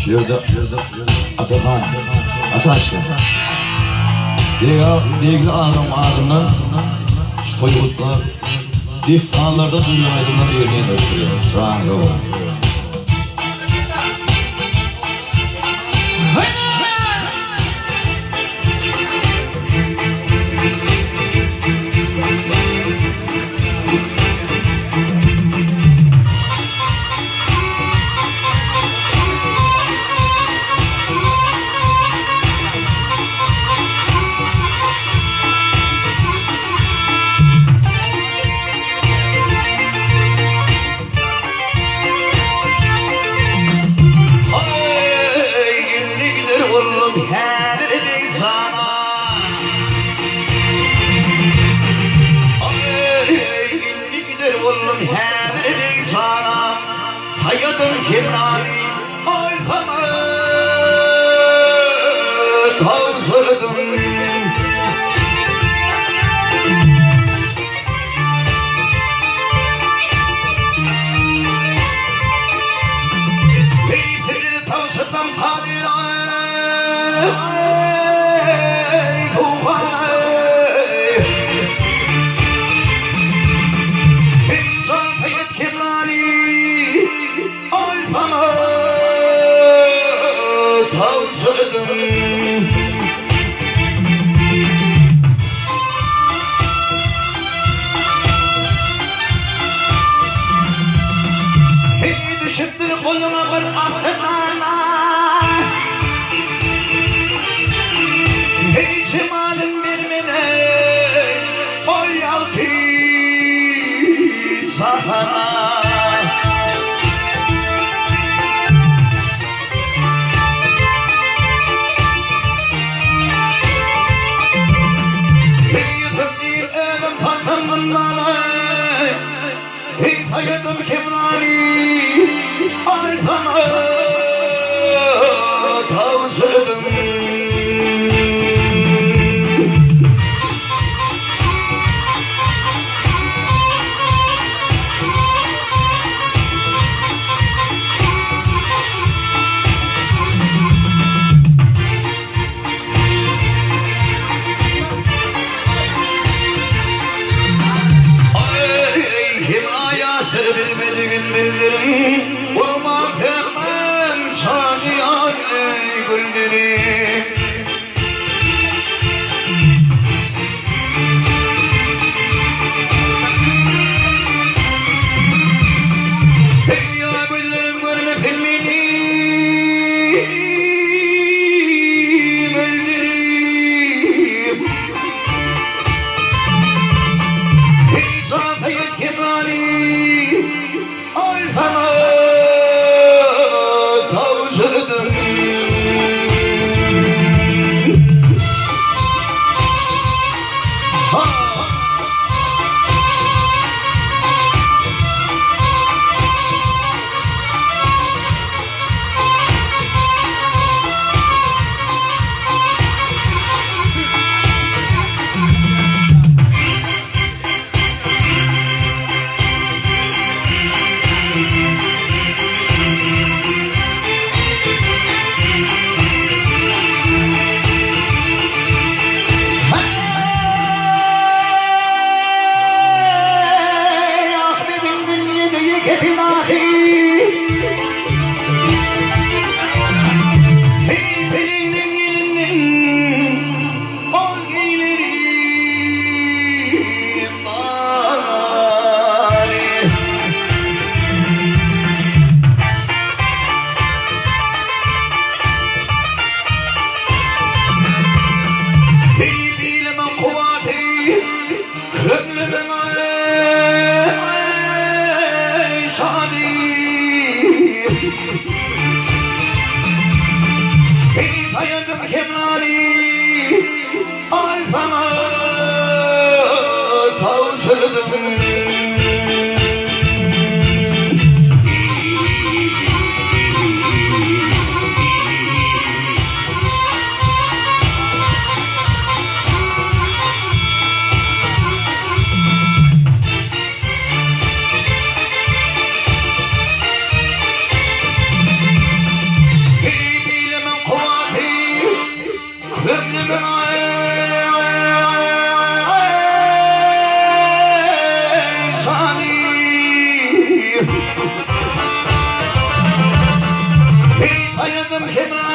Tabšyrdym, Atakan, Ataşka. Değerli adamlarından koyuluklar, diftanlarda duyulaydılar yerine götürüyor. Sağ olun. Hayatım kimrani alfama tavsırdım. Beyfedir tavsırdım kadira kuvana insan hayat kimrani alfama tavsırdım. Hey düşüttür koluma bir ahtına, hey cemalin vermene kol altı sahana. Hayatım kimrani alfama tavsırdım. Bilmediğin bildirim Vurmak hemen saciyan güldürü. Dünya güllerim görme filmini öldürüm. İnsan hayat kimrani alfama tavsırdım. Hayatım kimrani alfama tavsırdım. Hemrani